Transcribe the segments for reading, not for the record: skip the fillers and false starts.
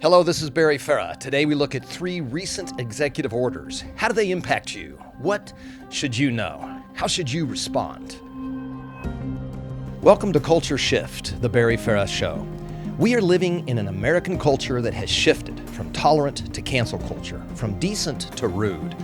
Hello, this is Barry Farah. Today we look at 3 recent executive orders. How do they impact you? What should you know? How should you respond? Welcome to Culture Shift, the Barry Farah Show. We are living in an American culture that has shifted from tolerant to cancel culture, from decent to rude,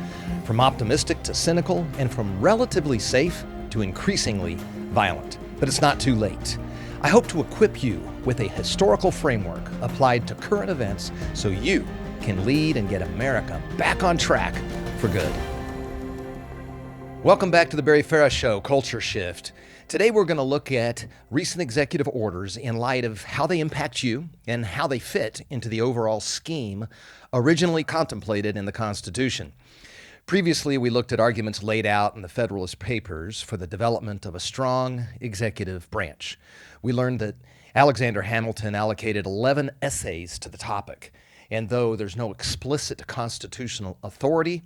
from optimistic to cynical, and from relatively safe to increasingly violent. But it's not too late. I hope to equip you with a historical framework applied to current events so you can lead and get America back on track for good. Welcome back to the Barry Farah Show, Culture Shift. Today we're going to look at recent executive orders in light of how they impact you and how they fit into the overall scheme originally contemplated in the Constitution. Previously, we looked at arguments laid out in the Federalist Papers for the development of a strong executive branch. We learned that Alexander Hamilton allocated 11 essays to the topic, and though there's no explicit constitutional authority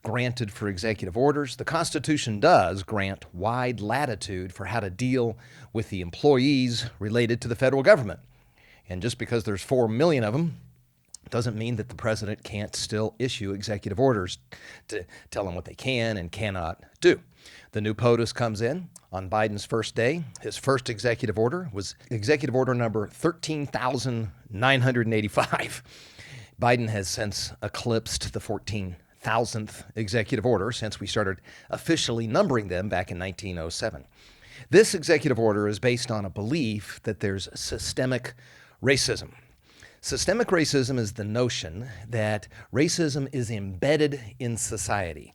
granted for executive orders, the Constitution does grant wide latitude for how to deal with the employees related to the federal government. And just because there's 4 million of them doesn't mean that the president can't still issue executive orders to tell them what they can and cannot do. The new POTUS comes in on Biden's first day. His first executive order was executive order number 13,985. Biden has since eclipsed the 14,000th executive order since we started officially numbering them back in 1907. This executive order is based on a belief that there's systemic racism. Systemic racism is the notion that racism is embedded in society.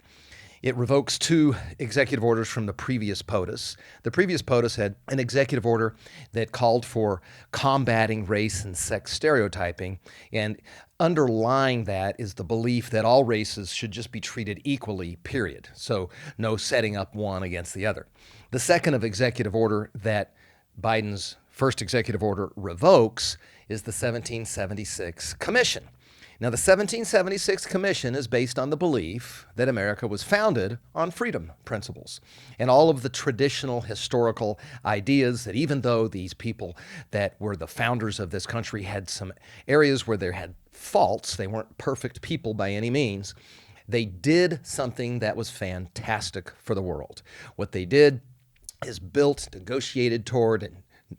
It revokes 2 executive orders from the previous POTUS. The previous POTUS had an executive order that called for combating race and sex stereotyping, and underlying that is the belief that all races should just be treated equally, period. So no setting up one against the other. The second of executive order that Biden's first executive order revokes is the 1776 Commission. Now, the 1776 Commission is based on the belief that America was founded on freedom principles and all of the traditional historical ideas that even though these people that were the founders of this country had some areas where they had faults, they weren't perfect people by any means, they did something that was fantastic for the world. What they did is built, negotiated toward,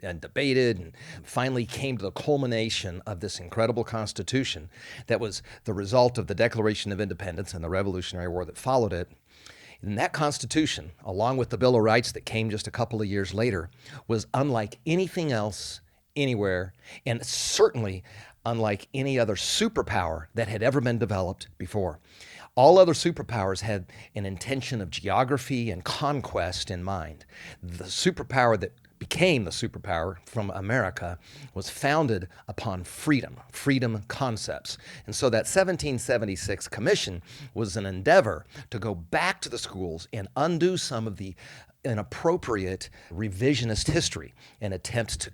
and debated and finally came to the culmination of this incredible Constitution that was the result of the Declaration of Independence and the Revolutionary War that followed it. And that Constitution, along with the Bill of Rights that came just a couple of years later, was unlike anything else anywhere, and certainly unlike any other superpower that had ever been developed before. All other superpowers had an intention of geography and conquest in mind. The superpower that became the superpower from America was founded upon freedom concepts. And so that 1776 Commission was an endeavor to go back to the schools and undo some of the inappropriate revisionist history and attempt to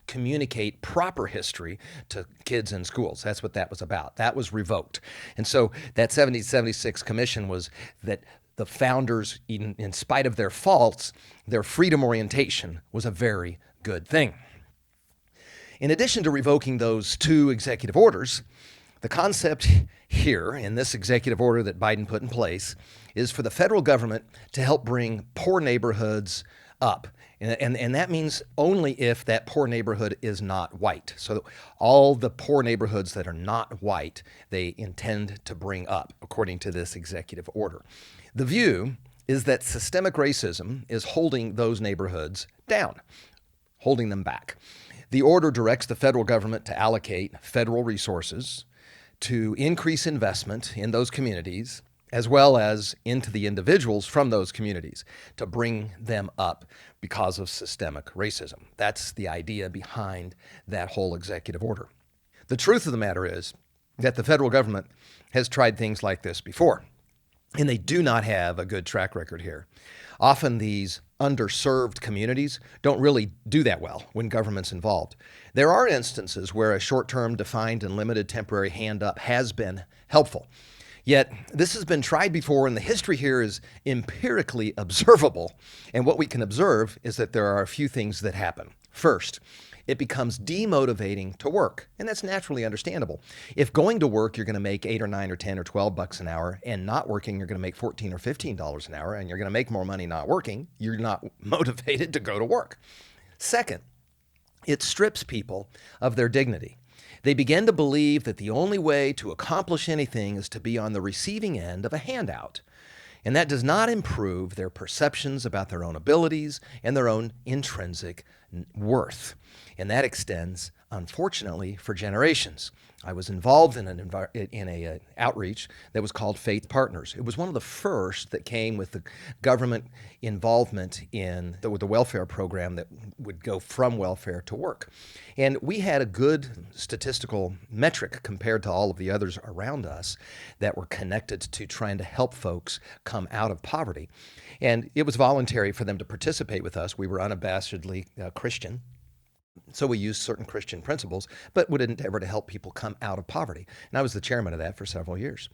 communicate proper history to kids in schools. That's what that was about. That was revoked. And so that 1776 Commission was that the founders, in spite of their faults, their freedom orientation was a very good thing. In addition to revoking those 2 executive orders, the concept here in this executive order that Biden put in place is for the federal government to help bring poor neighborhoods up. And that means only if that poor neighborhood is not white. So all the poor neighborhoods that are not white, they intend to bring up, according to this executive order. The view is that systemic racism is holding those neighborhoods down, holding them back. The order directs the federal government to allocate federal resources to increase investment in those communities, as well as into the individuals from those communities to bring them up because of systemic racism. That's the idea behind that whole executive order. The truth of the matter is that the federal government has tried things like this before, and they do not have a good track record here. Often these underserved communities don't really do that well when government's involved. There are instances where a short-term defined and limited temporary hand up has been helpful. Yet this has been tried before, and the history here is empirically observable. And what we can observe is that there are a few things that happen. First, it becomes demotivating to work. And that's naturally understandable. If going to work, you're going to make 8 or 9 or 10 or 12 bucks an hour, and not working, you're going to make 14 or $15 an hour, and you're going to make more money not working, you're not motivated to go to work. Second, it strips people of their dignity. They begin to believe that the only way to accomplish anything is to be on the receiving end of a handout. And that does not improve their perceptions about their own abilities and their own intrinsic worth. And that extends, unfortunately, for generations. I was involved in an outreach that was called Faith Partners. It was one of the first that came with the government involvement in the welfare program that would go from welfare to work. And we had a good statistical metric compared to all of the others around us that were connected to trying to help folks come out of poverty. And it was voluntary for them to participate with us. We were unabashedly Christian. So we used certain Christian principles, but would endeavor to help people come out of poverty. And I was the chairman of that for several years.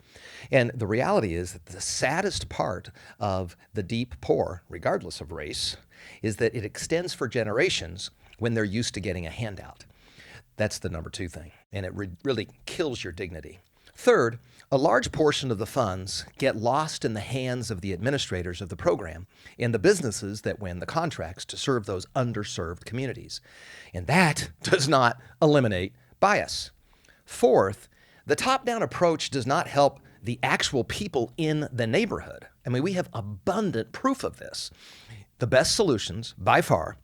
And the reality is that the saddest part of the deep poor, regardless of race, is that it extends for generations when they're used to getting a handout. That's the number two thing. And it really kills your dignity. Third, a large portion of the funds get lost in the hands of the administrators of the program and the businesses that win the contracts to serve those underserved communities. And that does not eliminate bias. Fourth, the top-down approach does not help the actual people in the neighborhood. I mean, we have abundant proof of this. The best solutions, by far,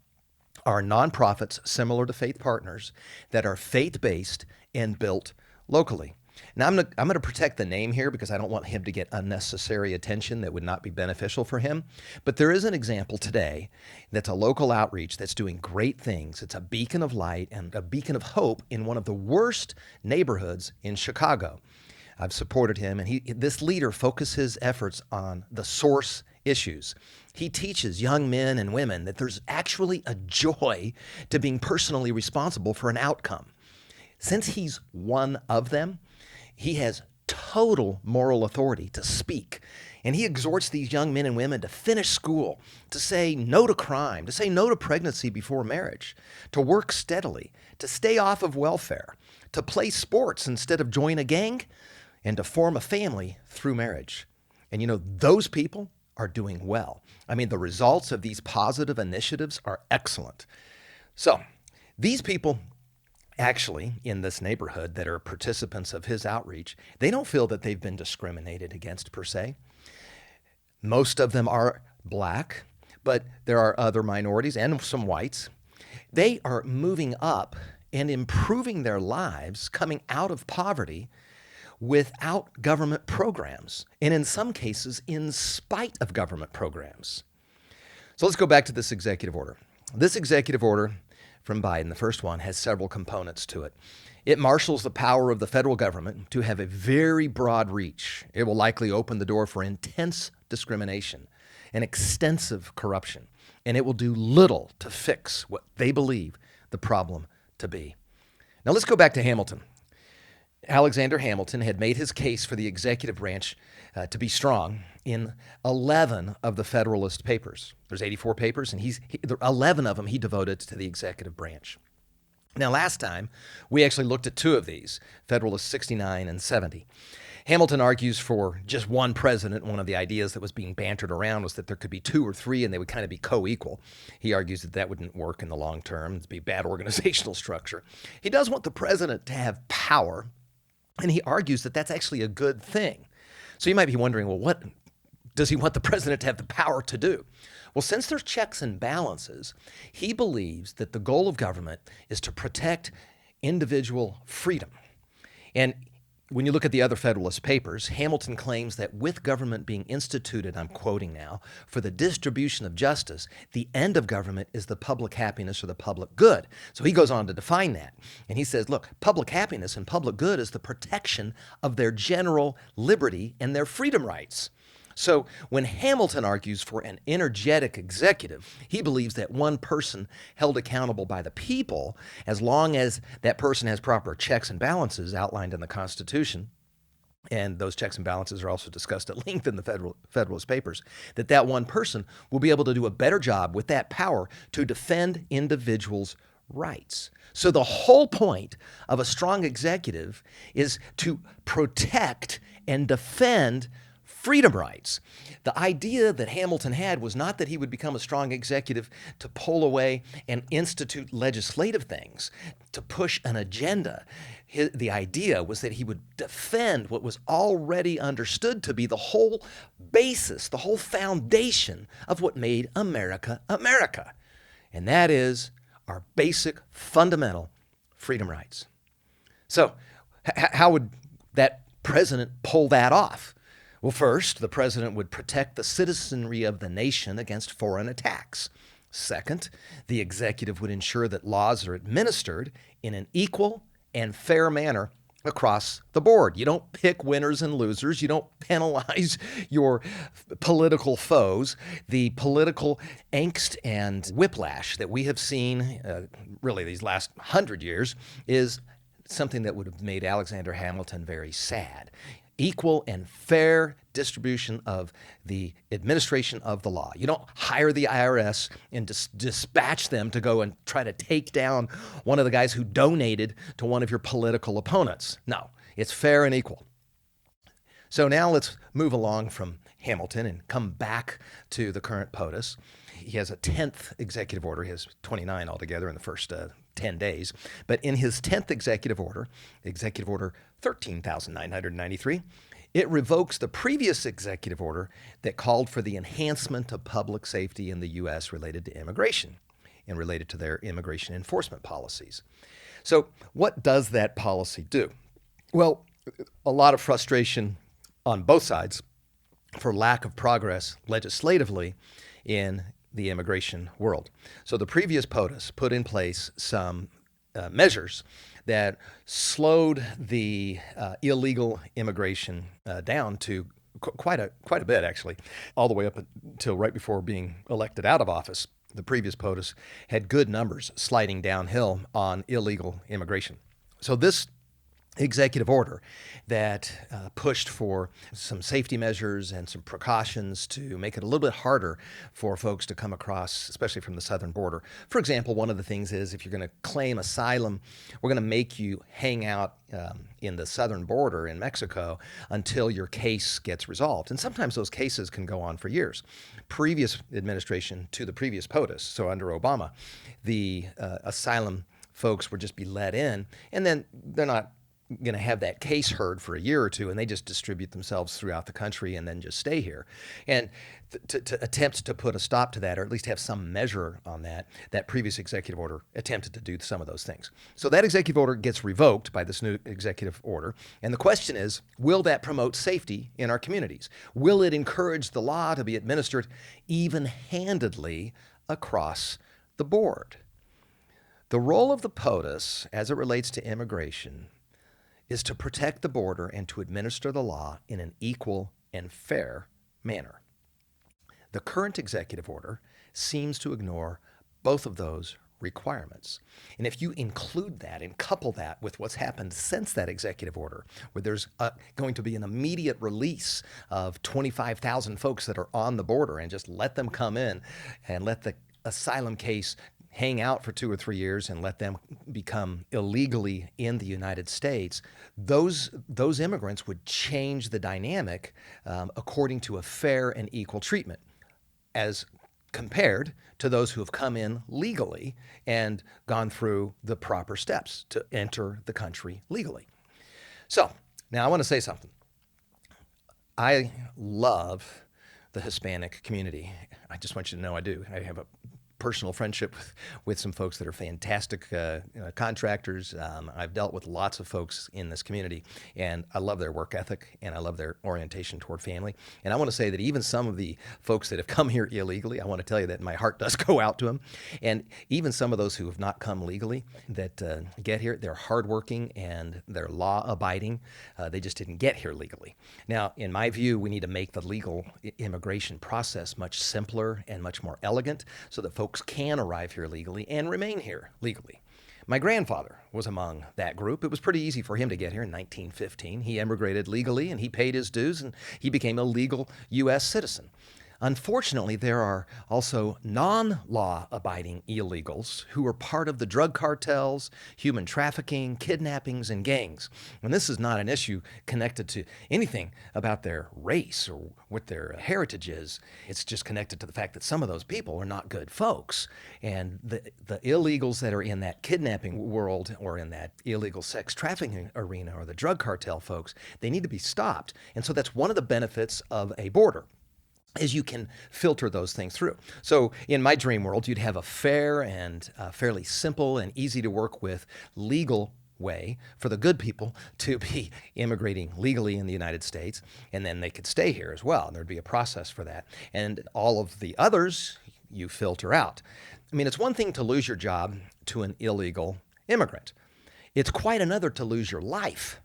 are nonprofits similar to Faith Partners that are faith-based and built locally. Now, I'm going to protect the name here because I don't want him to get unnecessary attention that would not be beneficial for him. But there is an example today that's a local outreach that's doing great things. It's a beacon of light and a beacon of hope in one of the worst neighborhoods in Chicago. I've supported him, and this leader focuses efforts on the source issues. He teaches young men and women that there's actually a joy to being personally responsible for an outcome. Since he's one of them, he has total moral authority to speak. And he exhorts these young men and women to finish school, to say no to crime, to say no to pregnancy before marriage, to work steadily, to stay off of welfare, to play sports instead of join a gang, and to form a family through marriage. And you know, those people are doing well. I mean, the results of these positive initiatives are excellent. So these people actually in this neighborhood that are participants of his outreach, they don't feel that they've been discriminated against per se. Most of them are black, but there are other minorities and some whites. They are moving up and improving their lives, coming out of poverty without government programs, and in some cases, in spite of government programs. So let's go back to this executive order. This executive order from Biden, the first one, has several components to it. It marshals the power of the federal government to have a very broad reach. It will likely open the door for intense discrimination and extensive corruption, and it will do little to fix what they believe the problem to be. Now let's go back to Hamilton. Alexander Hamilton had made his case for the executive branch to be strong in 11 of the Federalist papers. There's 84 papers, and 11 of them he devoted to the executive branch. Now, last time, we actually looked at 2 of these, Federalist 69 and 70. Hamilton argues for just one president. One of the ideas that was being bantered around was that there could be 2 or 3 and they would kind of be co-equal. He argues that that wouldn't work in the long term. It'd be bad organizational structure. He does want the president to have power, and he argues that that's actually a good thing. So you might be wondering, well, what does he want the president to have the power to do? Well, since there's checks and balances, he believes that the goal of government is to protect individual freedom. And when you look at the other Federalist papers, Hamilton claims that with government being instituted, I'm quoting now, for the distribution of justice, the end of government is the public happiness or the public good. So he goes on to define that. And he says, look, public happiness and public good is the protection of their general liberty and their freedom rights. So when Hamilton argues for an energetic executive, he believes that one person held accountable by the people, as long as that person has proper checks and balances outlined in the Constitution, and those checks and balances are also discussed at length in the Federalist Papers, that one person will be able to do a better job with that power to defend individuals' rights. So the whole point of a strong executive is to protect and defend freedom rights. The idea that Hamilton had was not that he would become a strong executive to pull away and institute legislative things, to push an agenda. The idea was that he would defend what was already understood to be the whole basis, the whole foundation of what made America America. And that is our basic, fundamental freedom rights. So, how would that president pull that off? Well, first, the president would protect the citizenry of the nation against foreign attacks. Second, the executive would ensure that laws are administered in an equal and fair manner across the board. You don't pick winners and losers. You don't penalize your political foes. The political angst and whiplash that we have seen really these last 100 years is something that would have made Alexander Hamilton very sad. Equal and fair distribution of the administration of the law. You don't hire the IRS and dispatch them to go and try to take down one of the guys who donated to one of your political opponents. No, it's fair and equal. So now let's move along from Hamilton and come back to the current POTUS. He has a 10th executive order. He has 29 altogether in the first 10 days. But in his 10th executive order, Executive Order 13,993, it revokes the previous executive order that called for the enhancement of public safety in the U.S. related to immigration and related to their immigration enforcement policies. So what does that policy do? Well, a lot of frustration on both sides for lack of progress legislatively in the immigration world. So the previous POTUS put in place some measures that slowed the illegal immigration down to quite a bit, actually, all the way up until right before being elected out of office. The previous POTUS had good numbers sliding downhill on illegal immigration. So this executive order that pushed for some safety measures and some precautions to make it a little bit harder for folks to come across, especially from the southern border. For example, one of the things is if you're going to claim asylum, we're going to make you hang out in the southern border in Mexico until your case gets resolved. And sometimes those cases can go on for years. Previous administration to the previous POTUS, so under Obama, the asylum folks would just be let in, and then they're not going to have that case heard for a year or two, and they just distribute themselves throughout the country and then just stay here. And to attempt to put a stop to that, or at least have some measure on that, that previous executive order attempted to do some of those things. So that executive order gets revoked by this new executive order. And the question is, will that promote safety in our communities? Will it encourage the law to be administered even-handedly across the board? The role of the POTUS as it relates to immigration is to protect the border and to administer the law in an equal and fair manner. The current executive order seems to ignore both of those requirements. And if you include that and couple that with what's happened since that executive order, where there's going to be an immediate release of 25,000 folks that are on the border and just let them come in and let the asylum case hang out for 2 or 3 years and let them become illegally in the United States, those immigrants would change the dynamic according to a fair and equal treatment as compared to those who have come in legally and gone through the proper steps to enter the country legally. So now I want to say something. I love the Hispanic community. I just want you to know I do. I have a personal friendship with some folks that are fantastic contractors. I've dealt with lots of folks in this community, and I love their work ethic, and I love their orientation toward family. And I want to say that even some of the folks that have come here illegally, I want to tell you that my heart does go out to them. And even some of those who have not come legally that get here, they're hardworking and they're law-abiding. They just didn't get here legally. Now, in my view, we need to make the legal immigration process much simpler and much more elegant so that folks can arrive here legally and remain here legally. My grandfather was among that group. It was pretty easy for him to get here in 1915. He immigrated legally and he paid his dues and he became a legal U.S. citizen. Unfortunately, there are also non-law abiding illegals who are part of the drug cartels, human trafficking, kidnappings, and gangs. And this is not an issue connected to anything about their race or what their heritage is. It's just connected to the fact that some of those people are not good folks. And the illegals that are in that kidnapping world or in that illegal sex trafficking arena or the drug cartel folks, they need to be stopped. And so that's one of the benefits of a border, is you can filter those things through. So in my dream world, you'd have a fair and fairly simple and easy to work with legal way for the good people to be immigrating legally in the United States, and then they could stay here as well. And there'd be a process for that. And all of the others you filter out. I mean, it's one thing to lose your job to an illegal immigrant. It's quite another to lose your life.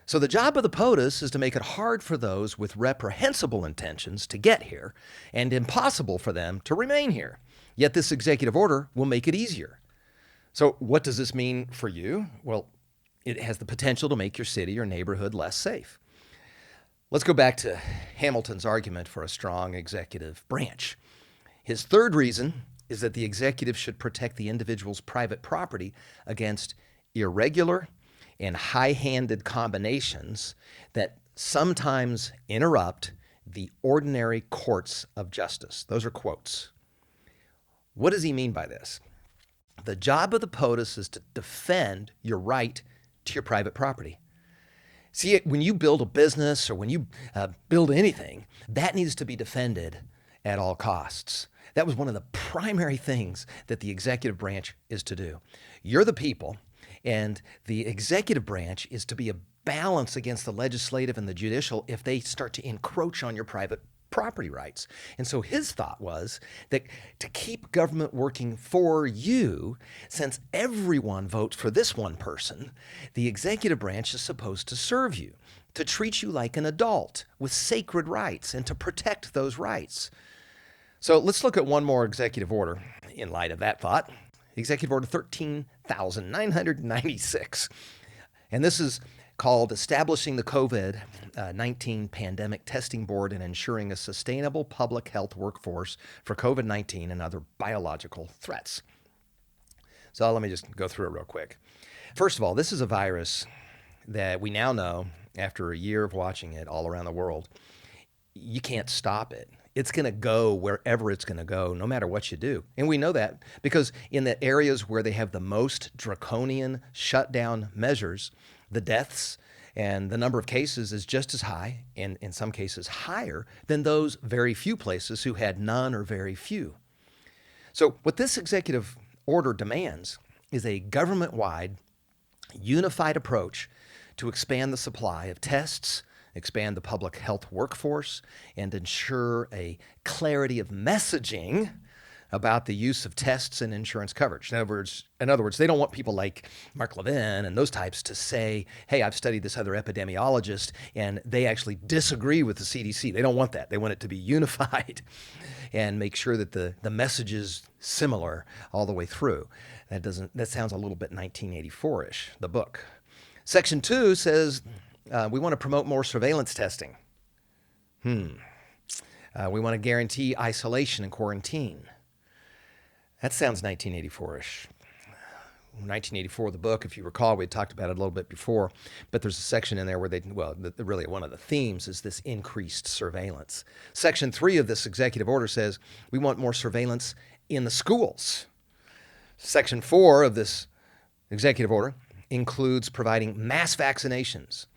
So the job of the POTUS is to make it hard for those with reprehensible intentions to get here and impossible for them to remain here. Yet this executive order will make it easier. So what does this mean for you? Well, it has the potential to make your city or neighborhood less safe. Let's go back to Hamilton's argument for a strong executive branch. His third reason is that the executive should protect the individual's private property against irregular and high-handed combinations that sometimes interrupt the ordinary courts of justice. Those are quotes. What does he mean by this? The job of the POTUS is to defend your right to your private property. See, when you build a business or when you build anything, that needs to be defended at all costs. That was one of the primary things that the executive branch is to do. You're the people, and the executive branch is to be a balance against the legislative and the judicial if they start to encroach on your private property rights. And so his thought was that to keep government working for you, since everyone votes for this one person, the executive branch is supposed to serve you, to treat you like an adult with sacred rights and to protect those rights. So let's look at one more executive order in light of that thought. Executive Order 13,996. And this is called Establishing the COVID-19 Pandemic Testing Board and Ensuring a Sustainable Public Health Workforce for COVID-19 and Other Biological Threats. So let me just go through it real quick. First of all, this is a virus that we now know, after a year of watching it all around the world, you can't stop it. It's going to go wherever it's going to go, no matter what you do. And we know that because in the areas where they have the most draconian shutdown measures, the deaths and the number of cases is just as high, and in some cases higher, than those very few places who had none or very few. So what this executive order demands is a government-wide, unified approach to expand the supply of tests, expand the public health workforce, and ensure a clarity of messaging about the use of tests and insurance coverage. In other words, they don't want people like Mark Levin and those types to say, hey, I've studied this other epidemiologist, and they actually disagree with the CDC. They don't want that. They want it to be unified and make sure that the message is similar all the way through. That sounds a little bit 1984-ish, the book. Section 2 says, we want to promote more surveillance testing. We want to guarantee isolation and quarantine. That sounds 1984-ish. 1984, the book, if you recall, we had talked about it a little bit before, but there's a section in there where really one of the themes is this increased surveillance. Section 3 of this executive order says we want more surveillance in the schools. Section 4 of this executive order includes providing mass vaccinations.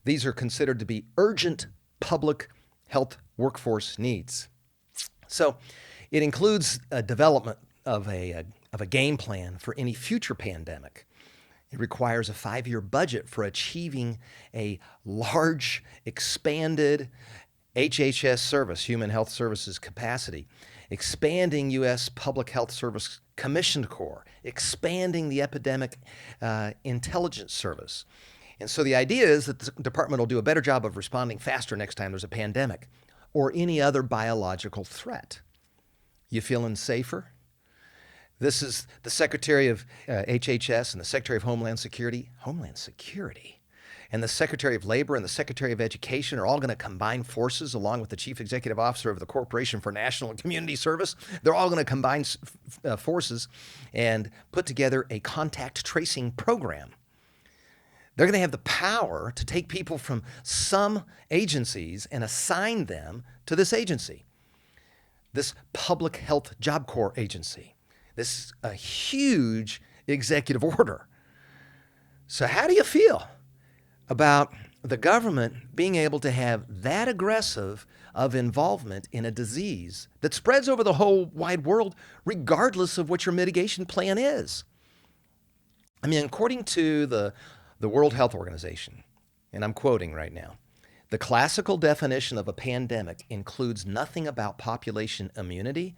These are considered to be urgent public health workforce needs. So it includes a development of a game plan for any future pandemic. It requires a 5-year budget for achieving a large, expanded HHS service, Human Health Services capacity, expanding U.S. Public Health Service Commissioned Corps, expanding the Epidemic Intelligence Service. And so the idea is that the department will do a better job of responding faster next time there's a pandemic or any other biological threat. You feeling safer? This is the Secretary of HHS and the Secretary of Homeland Security. Homeland Security? and the Secretary of Labor and the Secretary of Education are all going to combine forces along with the Chief Executive Officer of the Corporation for National and Community Service. They're all going to combine forces and put together a contact tracing program. They're going to have the power to take people from some agencies and assign them to this agency, this Public Health Job Corps agency. This is a huge executive order. So how do you feel about the government being able to have that aggressive of involvement in a disease that spreads over the whole wide world, regardless of what your mitigation plan is? I mean, according to the World Health Organization, and I'm quoting right now, the classical definition of a pandemic includes nothing about population immunity,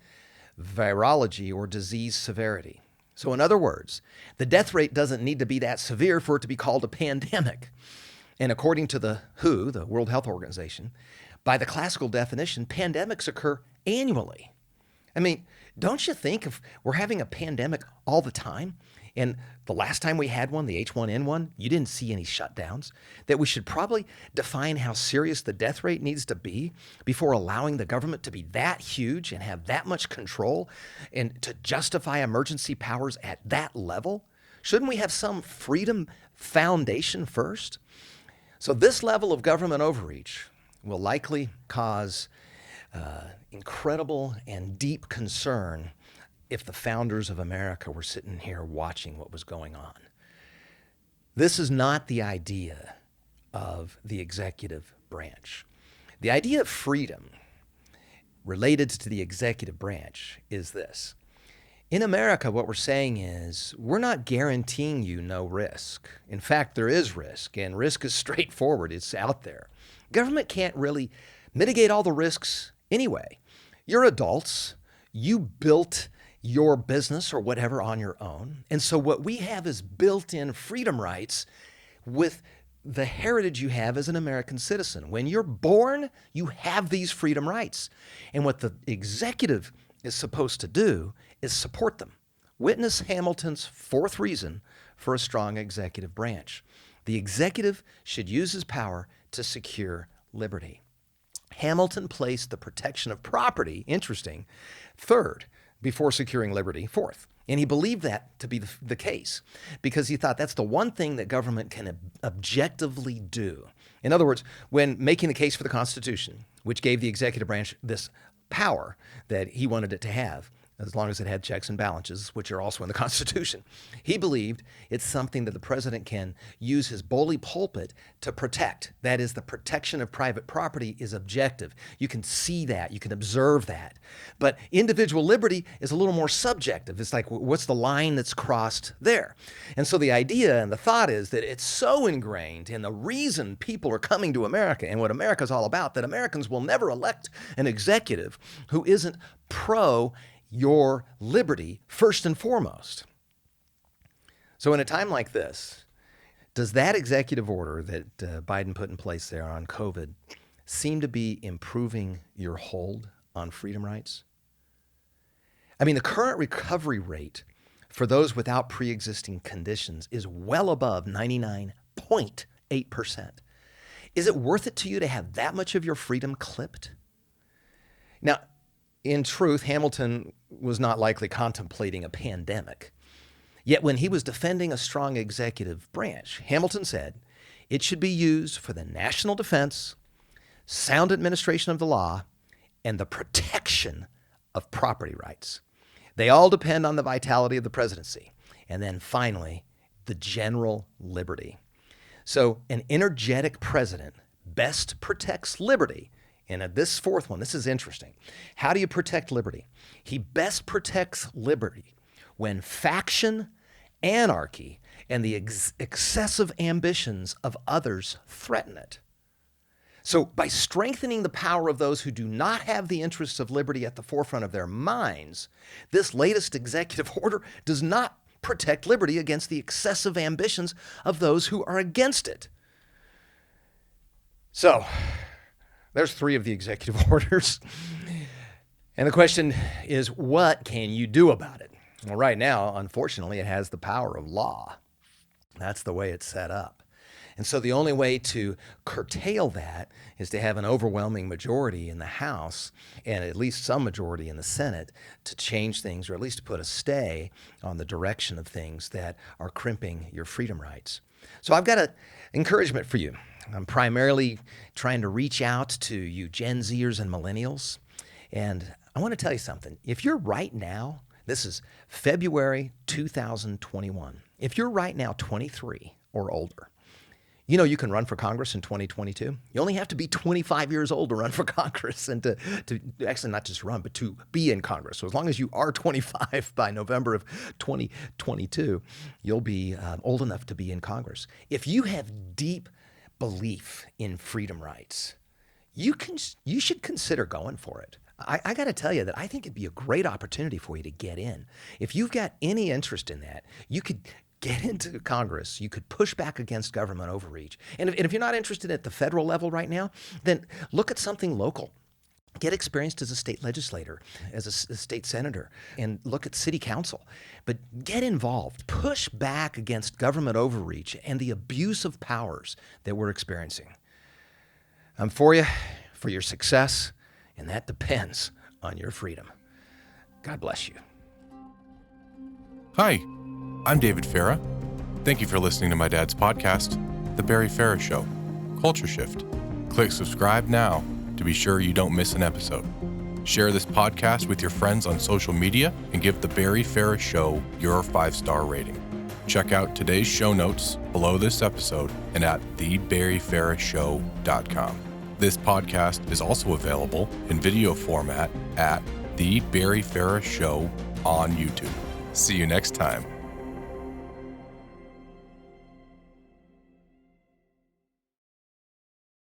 virology, or disease severity. So in other words, the death rate doesn't need to be that severe for it to be called a pandemic. And according to the WHO, the World Health Organization, by the classical definition, pandemics occur annually. I mean, don't you think if we're having a pandemic all the time, and the last time we had one, the H1N1, you didn't see any shutdowns, that we should probably define how serious the death rate needs to be before allowing the government to be that huge and have that much control and to justify emergency powers at that level? Shouldn't we have some freedom foundation first? So this level of government overreach will likely cause incredible and deep concern if the founders of America were sitting here watching what was going on. This is not the idea of the executive branch. The idea of freedom related to the executive branch is this. In America, what we're saying is we're not guaranteeing you no risk. In fact, there is risk, and risk is straightforward. It's out there. Government can't really mitigate all the risks anyway. You're adults. You built your business or whatever on your own. And so what we have is built-in freedom rights with the heritage you have as an American citizen. When you're born, you have these freedom rights. And what the executive is supposed to do is support them. Witness Hamilton's fourth reason for a strong executive branch. The executive should use his power to secure liberty. Hamilton placed the protection of property, interesting, third, before securing liberty, fourth. And he believed that to be the case because he thought that's the one thing that government can objectively do. In other words, when making the case for the Constitution, which gave the executive branch this power that he wanted it to have, as long as it had checks and balances, which are also in the Constitution. He believed it's something that the president can use his bully pulpit to protect. That is, the protection of private property is objective. You can see that. You can observe that. But individual liberty is a little more subjective. It's like, what's the line that's crossed there? And so the idea and the thought is that it's so ingrained in the reason people are coming to America and what America's all about that Americans will never elect an executive who isn't pro your liberty first and foremost. So in a time like this, does that executive order that Biden put in place there on COVID seem to be improving your hold on freedom rights? I mean, the current recovery rate for those without pre-existing conditions is well above 99.8%. Is it worth it to you to have that much of your freedom clipped? Now, in truth, Hamilton was not likely contemplating a pandemic. Yet when he was defending a strong executive branch, Hamilton said it should be used for the national defense, sound administration of the law, and the protection of property rights. They all depend on the vitality of the presidency. And then finally, the general liberty. So an energetic president best protects liberty. And this fourth one, this is interesting. How do you protect liberty? He best protects liberty when faction, anarchy, and the excessive ambitions of others threaten it. So by strengthening the power of those who do not have the interests of liberty at the forefront of their minds, this latest executive order does not protect liberty against the excessive ambitions of those who are against it. So, there's 3 of the executive orders. And the question is, what can you do about it? Well, right now, unfortunately, it has the power of law. That's the way it's set up. And so the only way to curtail that is to have an overwhelming majority in the House and at least some majority in the Senate to change things, or at least to put a stay on the direction of things that are crimping your freedom rights. So I've got an encouragement for you. I'm primarily trying to reach out to you Gen Zers and millennials. And I want to tell you something. If you're right now, this is February 2021. If you're right now 23 or older, you know you can run for Congress in 2022. You only have to be 25 years old to run for Congress and to actually not just run, but to be in Congress. So as long as you are 25 by November of 2022, you'll be old enough to be in Congress. If you have deep belief in freedom rights, you should consider going for it. I got to tell you that I think it'd be a great opportunity for you to get in. If you've got any interest in that, you could get into Congress. You could push back against government overreach. And if you're not interested at the federal level right now, then look at something local. Get experienced as a state legislator, as a state senator, and look at city council. But get involved. Push back against government overreach and the abuse of powers that we're experiencing. I'm for you, for your success, and that depends on your freedom. God bless you. Hi, I'm David Farah. Thank you for listening to my dad's podcast, The Barry Farah Show, Culture Shift. Click subscribe now to be sure you don't miss an episode. Share this podcast with your friends on social media and give The Barry Farah Show your 5-star rating. Check out today's show notes below this episode and at thebarryfarahshow.com. This podcast is also available in video format at The Barry Farah Show on YouTube. See you next time.